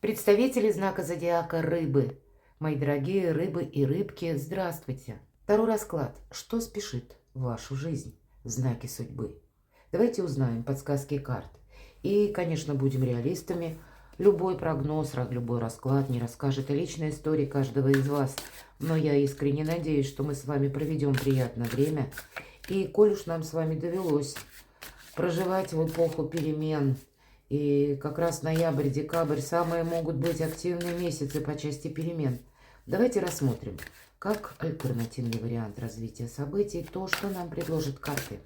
Представители знака зодиака Рыбы. Мои дорогие рыбы и рыбки, здравствуйте. Второй расклад. Что спешит в вашу жизнь? Знаки судьбы. Давайте узнаем подсказки карт. И, конечно, будем реалистами. Любой прогноз, любой расклад не расскажет о личной истории каждого из вас. Но я искренне надеюсь, что мы с вами проведем приятное время. И коль уж нам с вами довелось проживать в эпоху перемен, и как раз ноябрь-декабрь самые могут быть активные месяцы по части перемен. Давайте рассмотрим, как альтернативный вариант развития событий, то, что нам предложат карты.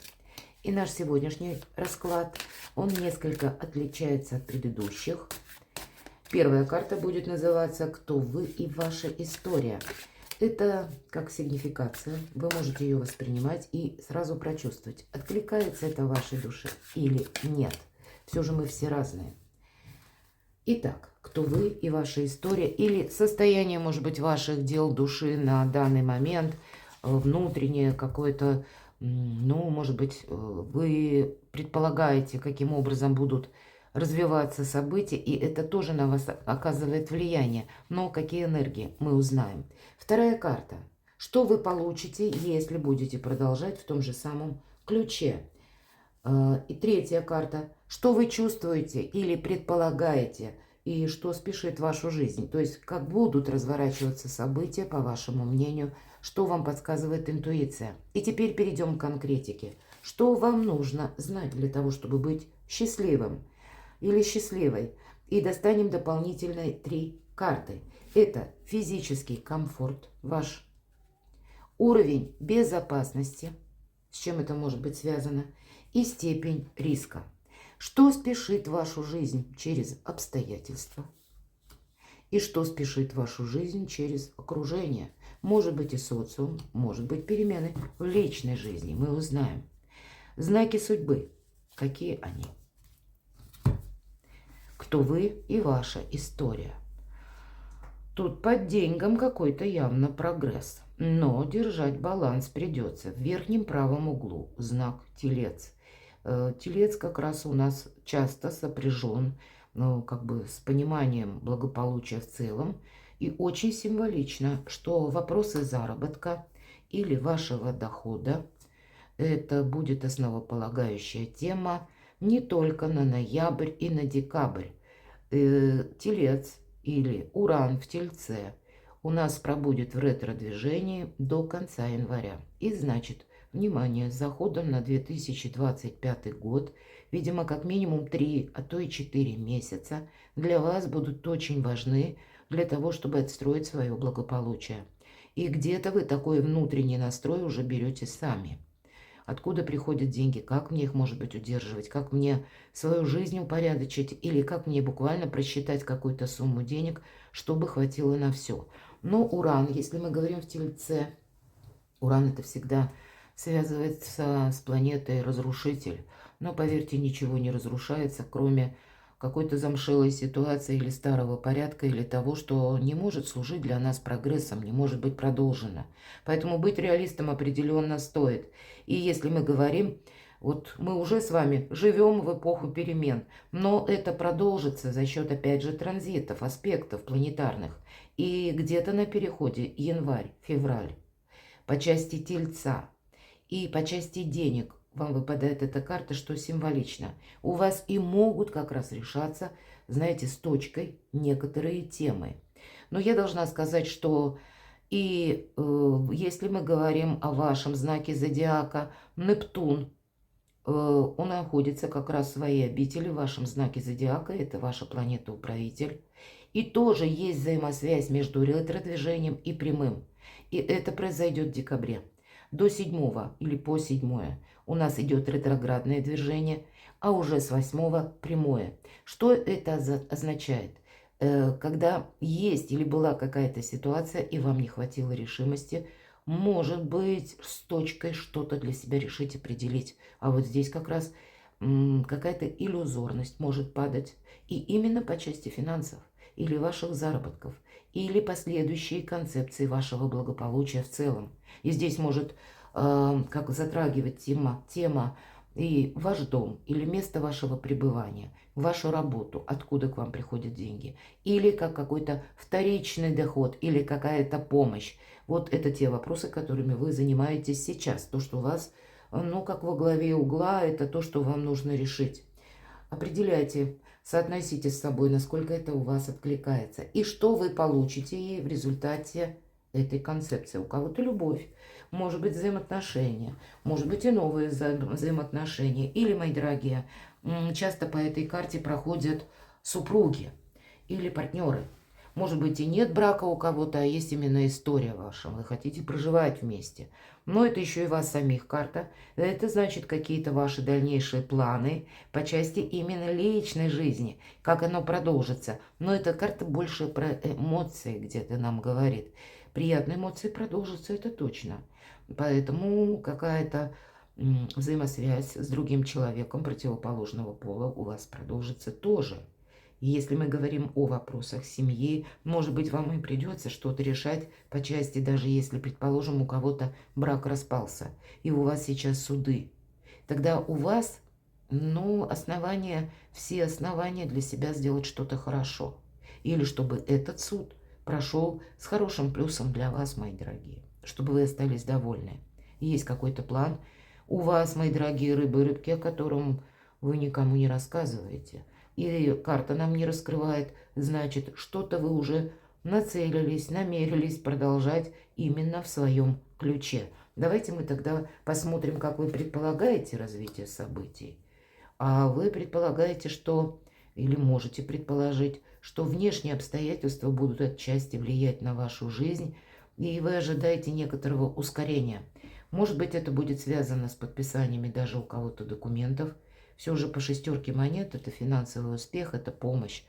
И наш сегодняшний расклад, он несколько отличается от предыдущих. Первая карта будет называться «Кто вы и ваша история». Это как сигнификация. Вы можете ее воспринимать и сразу прочувствовать, откликается это вашей душе или нет. Все же мы все разные. Итак, кто вы и ваша история, или состояние, может быть, ваших дел души на данный момент, внутреннее какое-то, ну, может быть, вы предполагаете, каким образом будут развиваться события, и это тоже на вас оказывает влияние. Но какие энергии, мы узнаем. Вторая карта. Что вы получите, если будете продолжать в том же самом ключе? И третья карта. Что вы чувствуете или предполагаете, и что спешит в вашу жизнь? То есть, как будут разворачиваться события, по вашему мнению, что вам подсказывает интуиция. И теперь перейдем к конкретике. Что вам нужно знать для того, чтобы быть счастливым или счастливой? И достанем дополнительные 3 карты. Это физический комфорт ваш, уровень безопасности, с чем это может быть связано, и степень риска. Что спешит в вашу жизнь через обстоятельства? И что спешит в вашу жизнь через окружение? Может быть и социум, может быть перемены в личной жизни. Мы узнаем. Знаки судьбы. Какие они? Кто вы и ваша история. Тут под деньгам какой-то явно прогресс. Но держать баланс придется. В верхнем правом углу знак Телец. Телец как раз у нас часто сопряжен, ну, как бы с пониманием благополучия в целом. И очень символично, что вопросы заработка или вашего дохода, это будет основополагающая тема не только на ноябрь и на декабрь. Телец или Уран в Тельце у нас пробудет в ретро-движении до конца января. И значит, внимание, с заходом на 2025 год, видимо, как минимум 3, а то и 4 месяца для вас будут очень важны для того, чтобы отстроить свое благополучие. И где-то вы такой внутренний настрой уже берете сами. Откуда приходят деньги, как мне их, может быть, удерживать, как мне свою жизнь упорядочить, или как мне буквально просчитать какую-то сумму денег, чтобы хватило на все. Но Уран, если мы говорим в Тельце, Уран это всегда связывается с планетой Разрушитель. Но, поверьте, ничего не разрушается, кроме какой-то замшелой ситуации или старого порядка, или того, что не может служить для нас прогрессом, не может быть продолжено. Поэтому быть реалистом определенно стоит. И если мы говорим, вот мы уже с вами живем в эпоху перемен, но это продолжится за счет, опять же, транзитов, аспектов планетарных. И где-то на переходе январь-февраль по части Тельца и по части денег вам выпадает эта карта, что символично. У вас и могут как раз решаться, знаете, с точкой некоторые темы. Но я должна сказать, что и если мы говорим о вашем знаке зодиака, Нептун, он находится как раз в своей обители в вашем знаке зодиака, это ваша планета-управитель. И тоже есть взаимосвязь между ретро-движением и прямым. И это произойдет в декабре. До 7 или по 7 у нас идет ретроградное движение, а уже с 8 прямое. Что это означает? Когда есть или была какая-то ситуация, и вам не хватило решимости, может быть, с точкой что-то для себя решить, определить. А вот здесь как раз какая-то иллюзорность может падать. И именно по части финансов или ваших заработков, или последующие концепции вашего благополучия в целом. И здесь может как затрагивать тема и ваш дом или место вашего пребывания, вашу работу, откуда к вам приходят деньги, или как какой-то вторичный доход, или какая-то помощь. Вот это те вопросы, которыми вы занимаетесь сейчас. То, что у вас, ну, как во главе угла, это то, что вам нужно решить. Определяйте, соотносите с собой, насколько это у вас откликается. И что вы получите в результате этой концепции. У кого-то любовь, может быть взаимоотношения, может быть и новые взаимоотношения. Или, мои дорогие, часто по этой карте проходят супруги или партнеры. Может быть и нет брака у кого-то, а есть именно история ваша. Вы хотите проживать вместе. Но это еще и вас самих карта. Это значит какие-то ваши дальнейшие планы по части именно личной жизни. Как оно продолжится. Но эта карта больше про эмоции где-то нам говорит. Приятные эмоции продолжатся, это точно. Поэтому какая-то взаимосвязь с другим человеком противоположного пола у вас продолжится тоже. Если мы говорим о вопросах семьи, может быть, вам и придется что-то решать по части, даже если, предположим, у кого-то брак распался, и у вас сейчас суды. Тогда у вас, ну, все основания для себя сделать что-то хорошо. Или чтобы этот суд прошел с хорошим плюсом для вас, мои дорогие, чтобы вы остались довольны. Есть какой-то план у вас, мои дорогие рыбы и рыбки, о котором вы никому не рассказываете. И карта нам не раскрывает, значит, что-то вы уже нацелились, намерились продолжать именно в своем ключе. Давайте мы тогда посмотрим, как вы предполагаете развитие событий. А вы предполагаете, что, или можете предположить, что внешние обстоятельства будут отчасти влиять на вашу жизнь, и вы ожидаете некоторого ускорения. Может быть, это будет связано с подписаниями даже у кого-то документов. Все же по шестерке монет это финансовый успех, это помощь,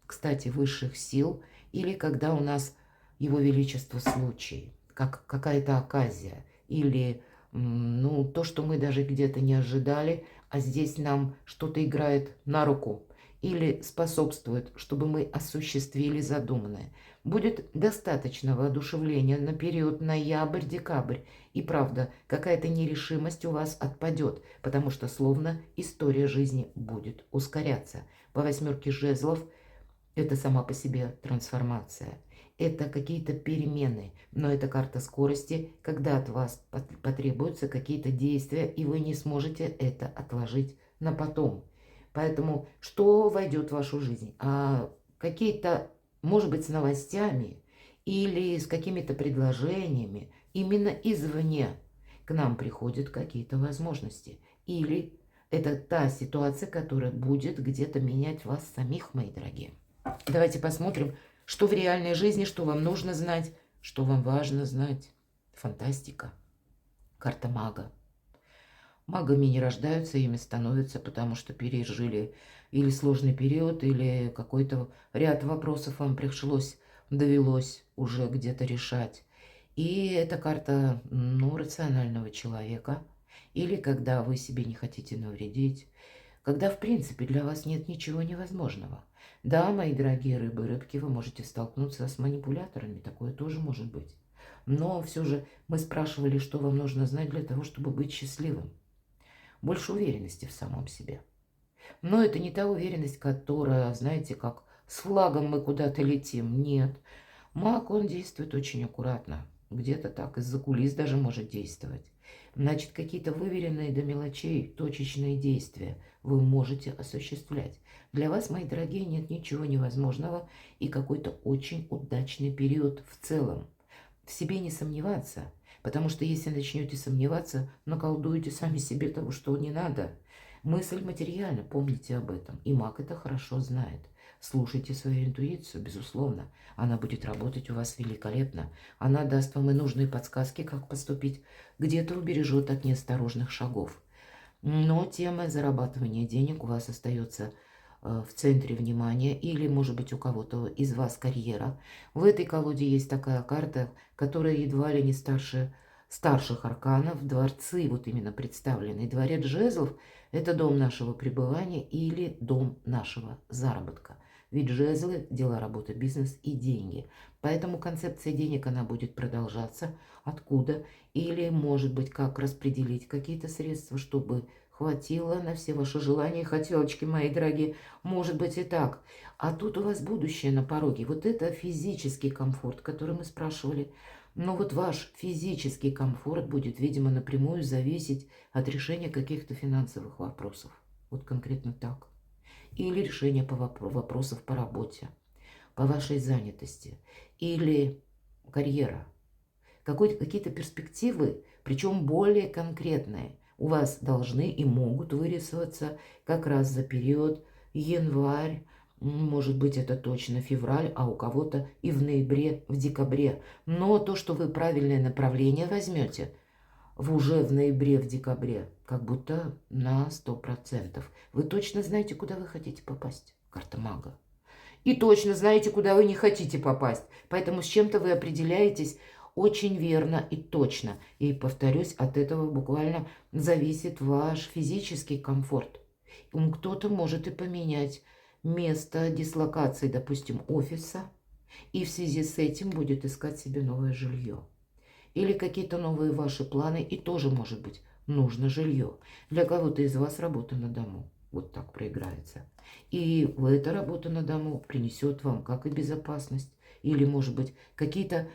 кстати, высших сил, или когда у нас Его Величество случай, как какая-то оказия, или ну, то, что мы даже где-то не ожидали, а здесь нам что-то играет на руку или способствует, чтобы мы осуществили задуманное. Будет достаточно воодушевления на период ноябрь-декабрь. И правда, какая-то нерешимость у вас отпадет, потому что словно история жизни будет ускоряться. По восьмерке жезлов это сама по себе трансформация. Это какие-то перемены, но это карта скорости, когда от вас потребуются какие-то действия, и вы не сможете это отложить на потом. Поэтому что войдет в вашу жизнь? Какие-то, может быть, с новостями или с какими-то предложениями именно извне к нам приходят какие-то возможности. Или это та ситуация, которая будет где-то менять вас самих, мои дорогие. Давайте посмотрим, что в реальной жизни, что вам нужно знать, что вам важно знать. Фантастика. Карта мага. Магами не рождаются, ими становятся, потому что пережили или сложный период, или какой-то ряд вопросов вам довелось уже где-то решать. И это карта, ну, рационального человека. Или когда вы себе не хотите навредить, когда, в принципе, для вас нет ничего невозможного. Да, мои дорогие рыбы и рыбки, вы можете столкнуться с манипуляторами, такое тоже может быть. Но все же мы спрашивали, что вам нужно знать для того, чтобы быть счастливым. Больше уверенности в самом себе. Но это не та уверенность, которая, знаете, как с флагом мы куда-то летим. Нет. Маг, он действует очень аккуратно. Где-то так, из-за кулис даже может действовать. Значит, какие-то выверенные до мелочей точечные действия вы можете осуществлять. Для вас, мои дорогие, нет ничего невозможного и какой-то очень удачный период в целом. В себе не сомневаться, потому что если начнете сомневаться, наколдуете сами себе того, что не надо. Мысль материальна, помните об этом, и маг это хорошо знает. Слушайте свою интуицию, безусловно. Она будет работать у вас великолепно. Она даст вам и нужные подсказки, как поступить. Где-то убережет от неосторожных шагов. Но тема зарабатывания денег у вас остается в центре внимания. Или, может быть, у кого-то из вас карьера. В этой колоде есть такая карта, которая едва ли не старше старших арканов. Дворцы, вот именно представленный. Дворец жезлов – это дом нашего пребывания или дом нашего заработка. Ведь жезлы – дела, работа, бизнес и деньги. Поэтому концепция денег, она будет продолжаться. Откуда? Или, может быть, как распределить какие-то средства, чтобы хватило на все ваши желания и хотелочки, мои дорогие. Может быть и так. А тут у вас будущее на пороге. Вот это физический комфорт, который мы спрашивали. Но вот ваш физический комфорт будет, видимо, напрямую зависеть от решения каких-то финансовых вопросов. Вот конкретно так. Или решения вопросов по работе, по вашей занятости. Или карьера. Какие-то перспективы, причем более конкретные, у вас должны и могут вырисоваться как раз за период январь, может быть, это точно февраль, а у кого-то и в ноябре, в декабре. Но то, что вы правильное направление возьмете уже в ноябре, в декабре, как будто на 100%. Вы точно знаете, куда вы хотите попасть. Карта мага. И точно знаете, куда вы не хотите попасть. Поэтому с чем-то вы определяетесь очень верно и точно. И, повторюсь, от этого буквально зависит ваш физический комфорт. Кто-то может и поменять место дислокации, допустим, офиса, и в связи с этим будет искать себе новое жилье. Или какие-то новые ваши планы, и тоже, может быть, нужно жилье. Для кого-то из вас работа на дому. Вот так проиграется. И эта работа на дому принесет вам как и безопасность, или, может быть, какие-то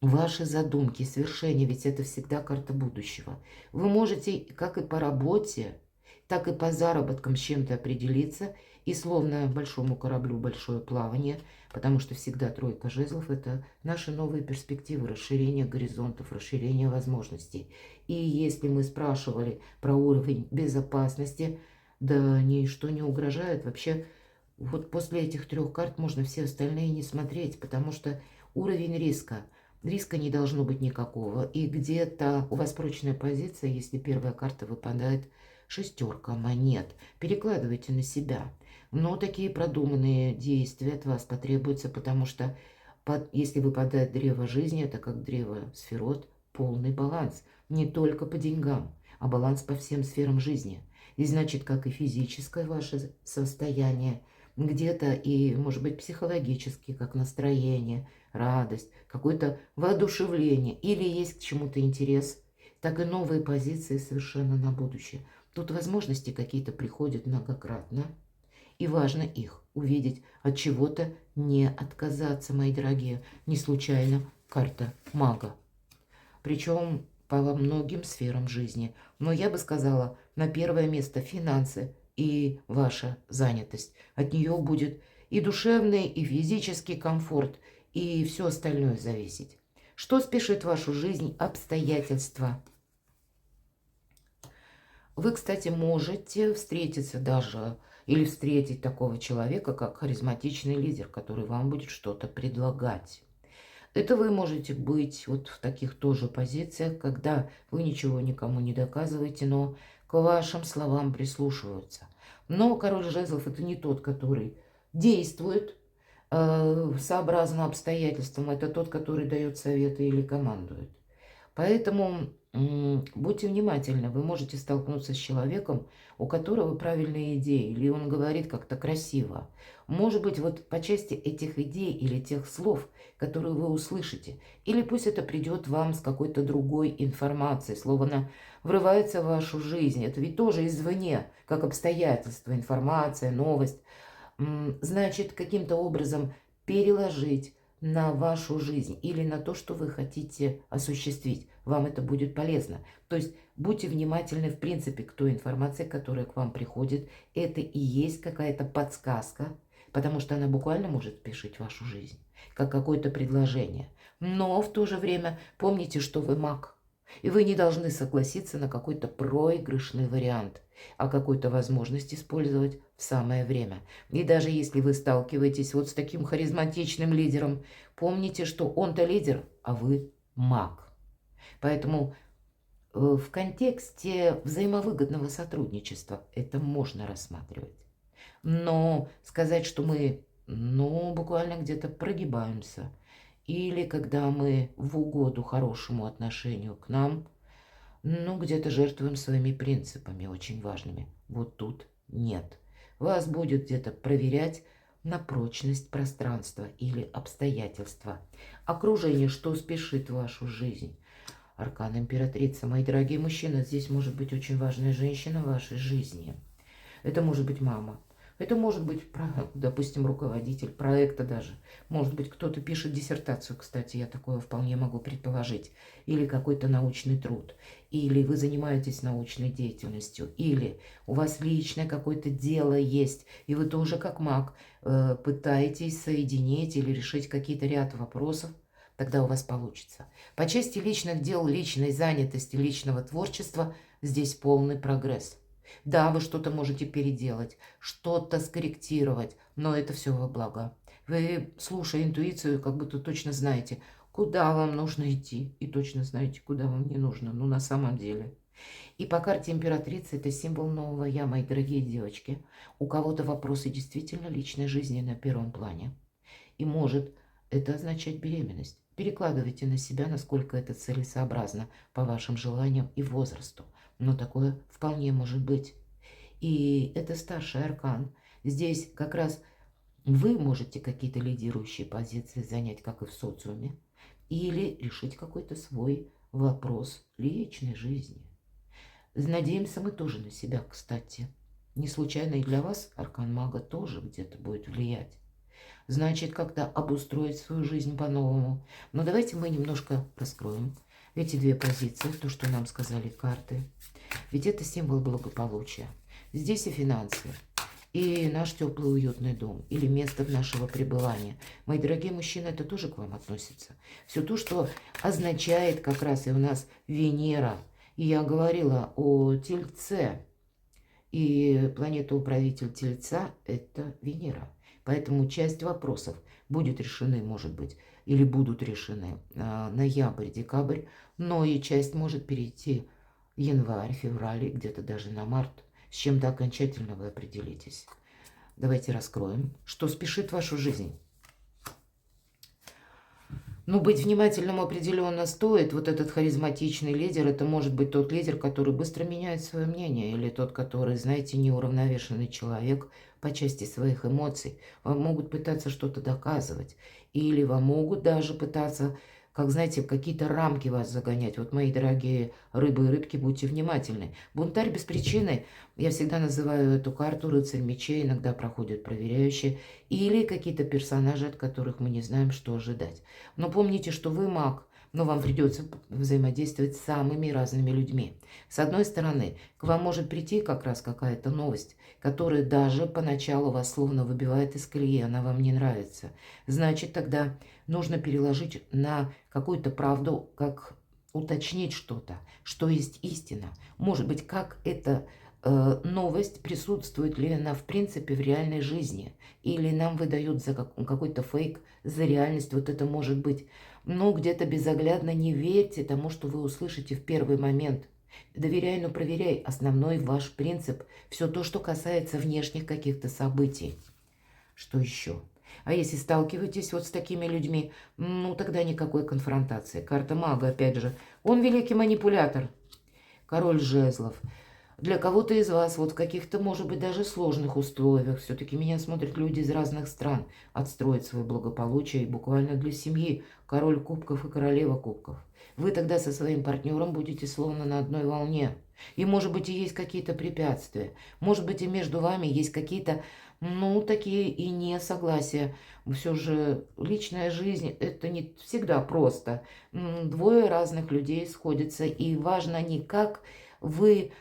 ваши задумки, свершения, ведь это всегда карта будущего. Вы можете как и по работе, так и по заработкам с чем-то определиться, и словно большому кораблю большое плавание, потому что всегда тройка жезлов – это наши новые перспективы, расширение горизонтов, расширение возможностей. И если мы спрашивали про уровень безопасности, да ничто не угрожает. Вообще, вот после этих 3 карт можно все остальные не смотреть, потому что уровень риска не должно быть никакого. И где-то у вас прочная позиция, если первая карта выпадает 6 монет. Перекладывайте на себя. Но такие продуманные действия от вас потребуются, потому что если выпадает древо жизни, это как древо сферот, полный баланс. Не только по деньгам, а баланс по всем сферам жизни. И значит, как и физическое ваше состояние, где-то и, может быть, психологически, как настроение, радость, какое-то воодушевление, или есть к чему-то интерес, так и новые позиции совершенно на будущее. Тут возможности какие-то приходят многократно, и важно их увидеть, от чего-то не отказаться, мои дорогие. Не случайно карта мага. Причем по многим сферам жизни. Но я бы сказала, на первое место финансы и ваша занятость. От нее будет и душевный, и физический комфорт, и все остальное зависеть. Что спешит в вашу жизнь? Обстоятельства. Вы, кстати, можете встретиться даже или встретить такого человека, как харизматичный лидер, который вам будет что-то предлагать. Это вы можете быть вот в таких тоже позициях, когда вы ничего никому не доказываете, но к вашим словам прислушиваются. Но король жезлов – это не тот, который действует сообразно обстоятельствам, это тот, который дает советы или командует. Поэтому будьте внимательны, вы можете столкнуться с человеком, у которого правильные идеи, или он говорит как-то красиво. Может быть, вот по части этих идей или тех слов, которые вы услышите, или пусть это придет вам с какой-то другой информацией, словно врывается в вашу жизнь. Это ведь тоже извне, как обстоятельства, информация, новость. Значит, каким-то образом переложить на вашу жизнь или на то, что вы хотите осуществить. Вам это будет полезно. То есть будьте внимательны, в принципе, к той информации, которая к вам приходит. Это и есть какая-то подсказка, потому что она буквально может спешить вашу жизнь, как какое-то предложение. Но в то же время помните, что вы маг. И вы не должны согласиться на какой-то проигрышный вариант, а какую-то возможность использовать в самое время. И даже если вы сталкиваетесь вот с таким харизматичным лидером, помните, что он-то лидер, а вы маг. Поэтому в контексте взаимовыгодного сотрудничества это можно рассматривать. Но сказать, что мы, буквально где-то прогибаемся, или когда мы в угоду хорошему отношению к нам, где-то жертвуем своими принципами очень важными. Вот тут нет. Вас будет где-то проверять на прочность пространства или обстоятельства. Окружение, что спешит в вашу жизнь. Аркан императрица. Мои дорогие мужчины, здесь может быть очень важная женщина в вашей жизни. Это может быть мама. Это может быть, допустим, руководитель проекта даже. Может быть, кто-то пишет диссертацию, кстати, я такое вполне могу предположить. Или какой-то научный труд. Или вы занимаетесь научной деятельностью. Или у вас личное какое-то дело есть. И вы тоже, как маг, пытаетесь соединить или решить какие-то ряд вопросов. Тогда у вас получится. По части личных дел, личной занятости, личного творчества здесь полный прогресс. Да, вы что-то можете переделать, что-то скорректировать, но это все во благо. Вы, слушая интуицию, как будто точно знаете, куда вам нужно идти, и точно знаете, куда вам не нужно, ну на самом деле. И по карте императрицы это символ нового я, мои дорогие девочки. У кого-то вопросы действительно личной жизни на первом плане. И может это означать беременность. Перекладывайте на себя, насколько это целесообразно по вашим желаниям и возрасту. Но такое вполне может быть. И это старший аркан. Здесь как раз вы можете какие-то лидирующие позиции занять, как и в социуме, или решить какой-то свой вопрос личной жизни. Надеемся мы тоже на себя, кстати. Не случайно и для вас аркан мага тоже где-то будет влиять. Значит, как-то обустроить свою жизнь по-новому. Но давайте мы немножко раскроем эти две позиции, то, что нам сказали карты. Ведь это символ благополучия. Здесь и финансы, и наш теплый уютный дом, или место нашего пребывания. Мои дорогие мужчины, это тоже к вам относится. Все то, что означает как раз и у нас Венера. И я говорила о Тельце. И планета-управитель Тельца – это Венера. Поэтому часть вопросов будет решены, может быть, или будут решены ноябрь, декабрь, но и часть может перейти январь, февраль, где-то даже на март. С чем-то окончательно вы определитесь. Давайте раскроем, что спешит вашу жизнь. Ну, быть внимательным определенно стоит. Вот этот харизматичный лидер, это может быть тот лидер, который быстро меняет свое мнение, или тот, который, знаете, неуравновешенный человек по части своих эмоций. Вам могут пытаться что-то доказывать, или вам могут даже пытаться, как, знаете, в какие-то рамки вас загонять. Вот, мои дорогие рыбы и рыбки, будьте внимательны. Бунтарь без причины, я всегда называю эту карту рыцарь мечей, иногда проходят проверяющие, или какие-то персонажи, от которых мы не знаем, что ожидать. Но помните, что вы маг, но вам придется взаимодействовать с самыми разными людьми. С одной стороны, к вам может прийти как раз какая-то новость, которая даже поначалу вас словно выбивает из колеи, она вам не нравится. Значит, тогда нужно переложить на какую-то правду, как уточнить что-то, что есть истина. Может быть, как эта новость, присутствует ли она в принципе в реальной жизни, или нам выдают за какой-то фейк, за реальность, вот это может быть. Но где-то безоглядно не верьте тому, что вы услышите в первый момент. Доверяй, но проверяй. Основной ваш принцип. Все то, что касается внешних каких-то событий. Что еще? А если сталкиваетесь вот с такими людьми, ну тогда никакой конфронтации. Карта мага, опять же, он великий манипулятор. Король жезлов. Для кого-то из вас вот в каких-то, может быть, даже сложных условиях, все-таки меня смотрят люди из разных стран, отстроить свое благополучие и буквально для семьи, король кубков и королева кубков. Вы тогда со своим партнером будете словно на одной волне. И, может быть, и есть какие-то препятствия. Может быть, и между вами есть какие-то, ну, такие и несогласия. Все же личная жизнь – это не всегда просто. Двое разных людей сходятся, и важно не как вы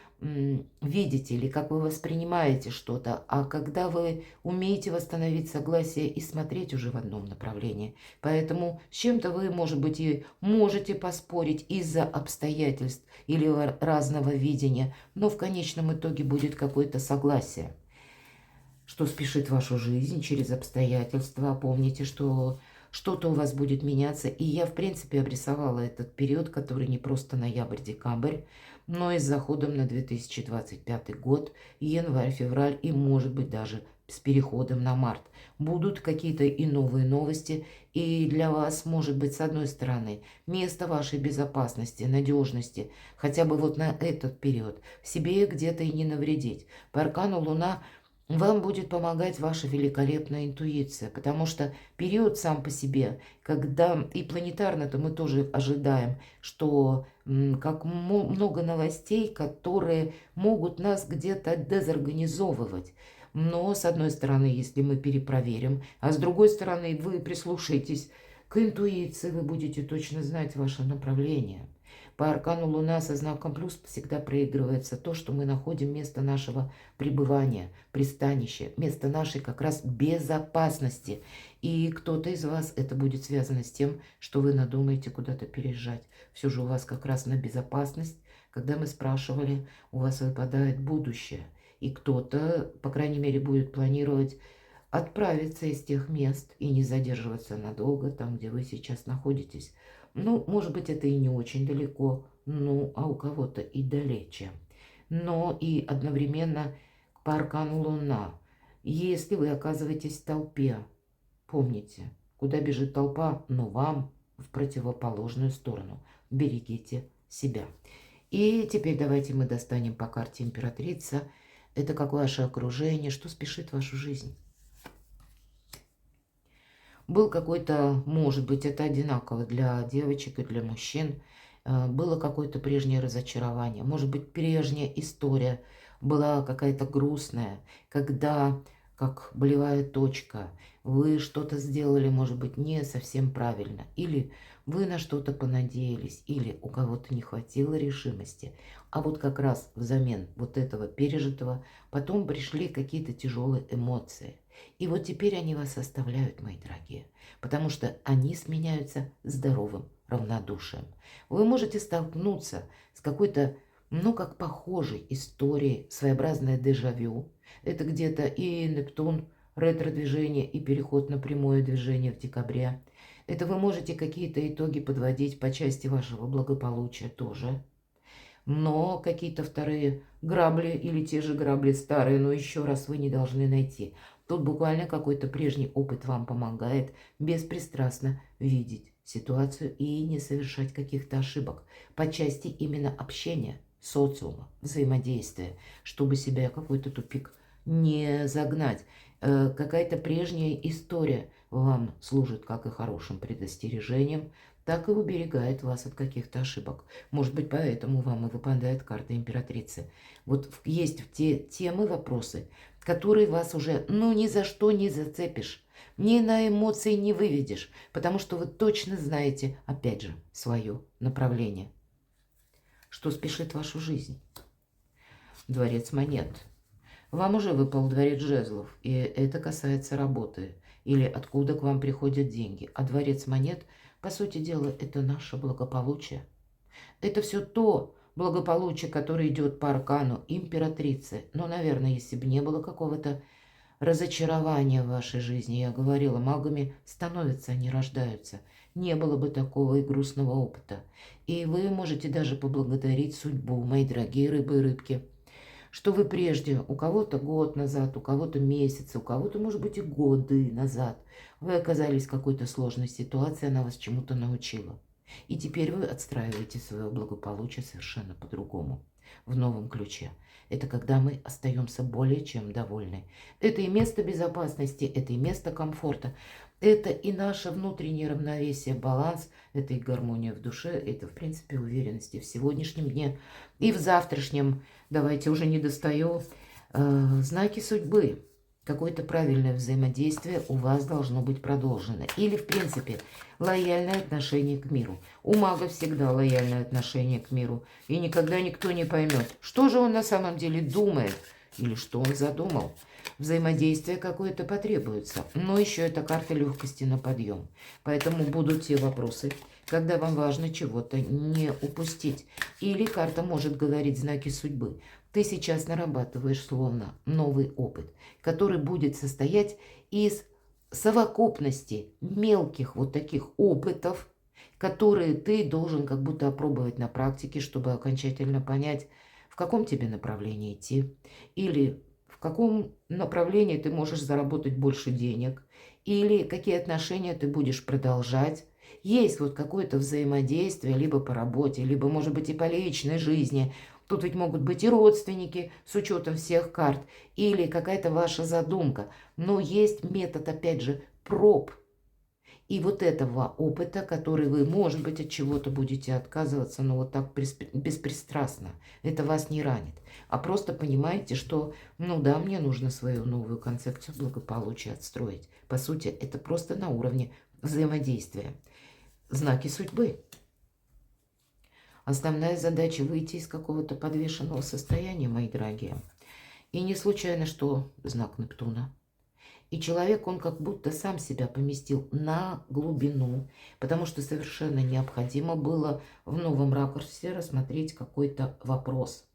видите или как вы воспринимаете что-то, а когда вы умеете восстановить согласие и смотреть уже в одном направлении. Поэтому с чем-то вы, может быть, и можете поспорить из-за обстоятельств или разного видения, но в конечном итоге будет какое-то согласие. Что спешит вашу жизнь через обстоятельства. Помните, что что-то у вас будет меняться. И я, в принципе, обрисовала этот период, который не просто ноябрь-декабрь, но и с заходом на 2025 год, январь-февраль и, может быть, даже с переходом на март. Будут какие-то и новые новости, и для вас, может быть, с одной стороны, место вашей безопасности, надежности, хотя бы вот на этот период, себе где-то и не навредить. По аркану Луна Вам будет помогать ваша великолепная интуиция, потому что период сам по себе, когда и планетарно-то мы тоже ожидаем, что как много новостей, которые могут нас где-то дезорганизовывать. Но, с одной стороны, если мы перепроверим, а с другой стороны, вы прислушаетесь к интуиции, вы будете точно знать ваше направление. По аркану Луна со знаком плюс всегда проигрывается то, что мы находим место нашего пребывания, пристанище, место нашей как раз безопасности. И кто-то из вас, это будет связано с тем, что вы надумаете куда-то переезжать. Все же у вас как раз на безопасность, когда мы спрашивали, у вас выпадает будущее. И кто-то, по крайней мере, будет планировать отправиться из тех мест и не задерживаться надолго там, где вы сейчас находитесь. Ну, может быть, это и не очень далеко, ну, а у кого-то и далече. Но и одновременно по аркану Луна. Если вы оказываетесь в толпе, помните, куда бежит толпа, но вам в противоположную сторону. Берегите себя. И теперь давайте мы достанем по карте императрица. Это как ваше окружение, что спешит в вашу жизнь. Был какой-то, может быть, это одинаково для девочек и для мужчин, было какое-то прежнее разочарование. Может быть, прежняя история была какая-то грустная, когда, как болевая точка, вы что-то сделали, может быть, не совсем правильно. Или вы на что-то понадеялись, или у кого-то не хватило решимости. А вот как раз взамен вот этого пережитого потом пришли какие-то тяжелые эмоции. И вот теперь они вас оставляют, мои дорогие, потому что они сменяются здоровым равнодушием. Вы можете столкнуться с какой-то, ну, как похожей историей, своеобразное дежавю. Это где-то и Нептун, ретро-движение, и переход на прямое движение в декабре. Это вы можете какие-то итоги подводить по части вашего благополучия тоже. Но какие-то вторые грабли или те же грабли старые, но еще раз вы не должны найти. Тут буквально какой-то прежний опыт вам помогает беспристрастно видеть ситуацию и не совершать каких-то ошибок по части именно общения, социума, взаимодействия, чтобы себя в какой-то тупик не загнать. Какая-то прежняя история вам служит как и хорошим предостережением, так и уберегает вас от каких-то ошибок. Может быть, поэтому вам и выпадает карта императрицы. Вот есть те темы, вопросы, которые вас уже, ну, ни за что не зацепишь, ни на эмоции не выведешь, потому что вы точно знаете, опять же, свое направление. Что спешит в вашу жизнь? Дворец монет. Вам уже выпал дворец жезлов, и это касается работы, или откуда к вам приходят деньги. А дворец монет, по сути дела, это наше благополучие. Это все то благополучие, которое идет по аркану императрицы. Но, наверное, если бы не было какого-то разочарования в вашей жизни, я говорила, магами становятся, они рождаются. Не было бы такого и грустного опыта. И вы можете даже поблагодарить судьбу, мои дорогие рыбы и рыбки, что вы прежде, у кого-то год назад, у кого-то месяц, у кого-то, может быть, и годы назад, вы оказались в какой-то сложной ситуации, она вас чему-то научила. И теперь вы отстраиваете свое благополучие совершенно по-другому, в новом ключе. Это когда мы остаемся более чем довольны. Это и место безопасности, это и место комфорта, это и наше внутреннее равновесие, баланс, это и гармония в душе, это, в принципе, уверенности в сегодняшнем дне и в завтрашнем. Давайте уже не достаю. Знаки судьбы. Какое-то правильное взаимодействие у вас должно быть продолжено. Или, в принципе, лояльное отношение к миру. У мага всегда лояльное отношение к миру. И никогда никто не поймет, что же он на самом деле думает или что он задумал. Взаимодействие какое-то потребуется. Но еще это карта легкости на подъем. Поэтому будут те вопросы, когда вам важно чего-то не упустить. Или карта может говорить знаки судьбы. Ты сейчас нарабатываешь словно новый опыт, который будет состоять из совокупности мелких вот таких опытов, которые ты должен как будто опробовать на практике, чтобы окончательно понять, в каком тебе направлении идти, или в каком направлении ты можешь заработать больше денег, или какие отношения ты будешь продолжать. Есть вот какое-то взаимодействие либо по работе, либо, может быть, и по личной жизни. Тут ведь могут быть и родственники с учетом всех карт, или какая-то ваша задумка. Но есть метод, опять же, проб. И вот этого опыта, который вы, может быть, от чего-то будете отказываться, но вот так беспристрастно, это вас не ранит. А просто понимаете, что, ну да, мне нужно свою новую концепцию благополучия отстроить. По сути, это просто на уровне взаимодействия. Знаки судьбы. Основная задача выйти из какого-то подвешенного состояния, мои дорогие. И не случайно, что знак Нептуна. И человек, он как будто сам себя поместил на глубину, потому что совершенно необходимо было в новом ракурсе рассмотреть какой-то вопрос.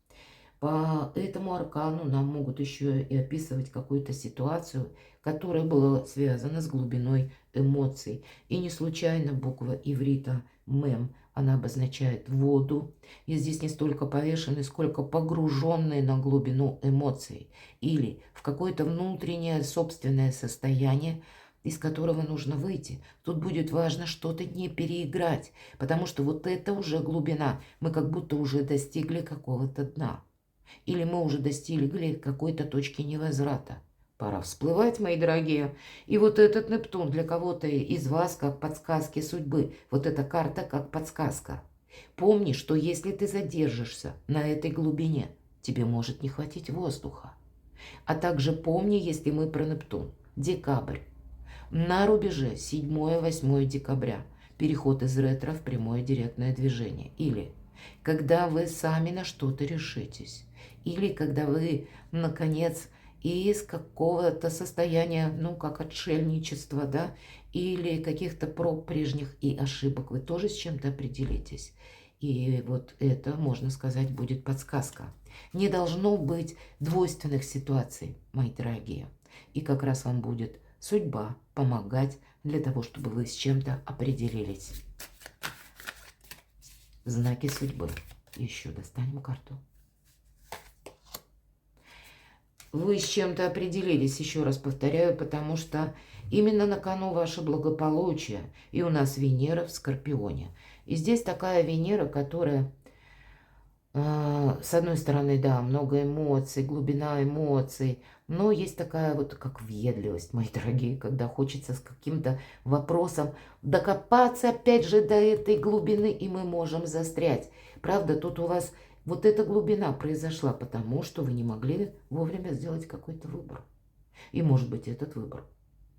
По этому аркану нам могут еще и описывать какую-то ситуацию, которая была связана с глубиной эмоций. И не случайно буква иврита «мем», она обозначает воду. И здесь не столько повешенный, сколько погруженный на глубину эмоций. Или в какое-то внутреннее собственное состояние, из которого нужно выйти. Тут будет важно что-то не переиграть, потому что вот это уже глубина. Мы как будто уже достигли какого-то дна. Или мы уже достигли какой-то точки невозврата. Пора всплывать, мои дорогие. И вот этот Нептун для кого-то из вас как подсказки судьбы. Вот эта карта как подсказка. Помни, что если ты задержишься на этой глубине, тебе может не хватить воздуха. А также помни, если мы про Нептун, декабрь. На рубеже 7-8 декабря переход из ретро в прямое директное движение. Или когда вы сами на что-то решитесь. Или когда вы, наконец, из какого-то состояния, ну, как отшельничества, да, или каких-то проб прежних и ошибок, вы тоже с чем-то определитесь. И вот это, можно сказать, будет подсказка. Не должно быть двойственных ситуаций, мои дорогие. И как раз вам будет судьба помогать для того, чтобы вы с чем-то определились. Знаки судьбы. Еще достанем карту. Вы с чем-то определились, еще раз повторяю, потому что именно на кону ваше благополучие. И у нас Венера в Скорпионе. И здесь такая Венера, которая, с одной стороны, да, много эмоций, глубина эмоций, но есть такая вот как въедливость, мои дорогие, когда хочется с каким-то вопросом докопаться опять же до этой глубины, и мы можем застрять. Правда, тут у вас вот эта глубина произошла, потому что вы не могли вовремя сделать какой-то выбор. И, может быть, этот выбор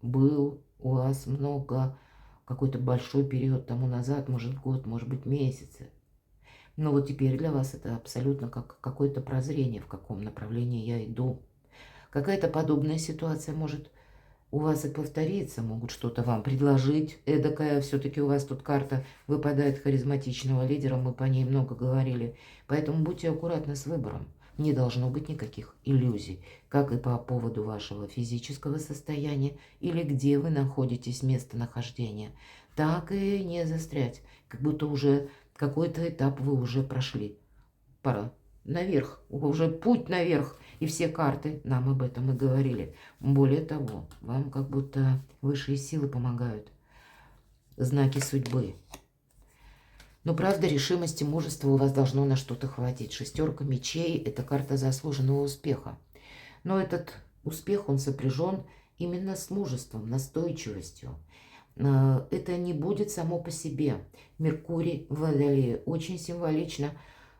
был у вас какой-то большой период тому назад, может, год, может быть, месяцы. Но вот теперь для вас это абсолютно как какое-то прозрение, в каком направлении я иду. Какая-то подобная ситуация может у вас и повториться, могут что-то вам предложить. Эдакая, все-таки у вас тут карта выпадает харизматичного лидера, мы по ней много говорили. Поэтому будьте аккуратны с выбором. Не должно быть никаких иллюзий, как и по поводу вашего физического состояния или где вы находитесь, местонахождения. Так и не застрять, как будто уже какой-то этап вы уже прошли. Пора наверх, уже путь наверх. И все карты нам об этом и говорили. Более того, вам как будто высшие силы помогают. Знаки судьбы. Но правда, решимости, мужества у вас должно на что-то хватить. Шестерка мечей – это карта заслуженного успеха. Но этот успех, он сопряжен именно с мужеством, настойчивостью. Это не будет само по себе. Меркурий в Водолее очень символично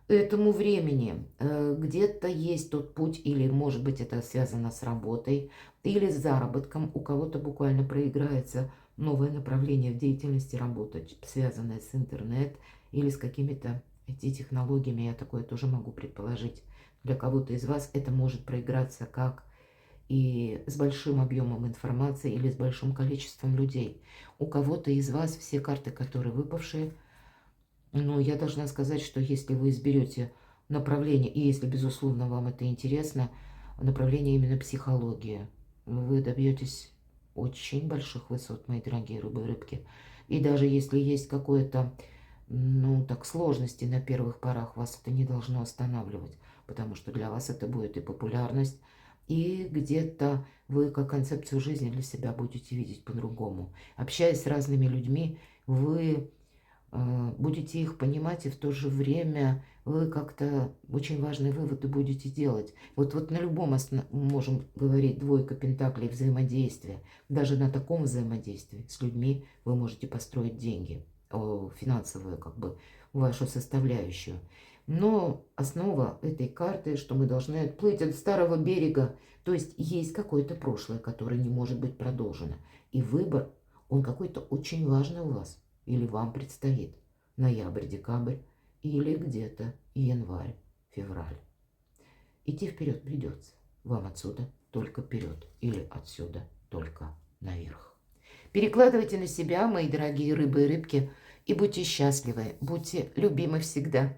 этому времени. Где-то есть тот путь, или, может быть, это связано с работой, или с заработком. У кого-то буквально проиграется новое направление в деятельности работы, связанное с интернет или с какими-то IT-технологиями. Я такое тоже могу предположить. Для кого-то из вас это может проиграться как и с большим объемом информации или с большим количеством людей. У кого-то из вас все карты, которые выпавшие, но я должна сказать, что если вы изберете направление, и если, безусловно, вам это интересно, направление именно психология, вы добьетесь очень больших высот, мои дорогие рыбы и рыбки. И даже если есть какое-то, ну, так, сложности на первых порах, вас это не должно останавливать, потому что для вас это будет и популярность, и где-то вы как концепцию жизни для себя будете видеть по-другому. Общаясь с разными людьми, вы будете их понимать, и в то же время вы как-то очень важные выводы будете делать. Вот на любом можем говорить двойка пентаклей взаимодействия. Даже на таком взаимодействии с людьми вы можете построить деньги, финансовую как бы вашу составляющую. Но основа этой карты, что мы должны отплыть от старого берега, то есть есть какое-то прошлое, которое не может быть продолжено. И выбор, он какой-то очень важный у вас. Или вам предстоит ноябрь, декабрь, или где-то январь, февраль. Идти вперед придется. Вам отсюда только вперед. Или отсюда только наверх. Перекладывайте на себя, мои дорогие рыбы и рыбки, и будьте счастливы, будьте любимы всегда.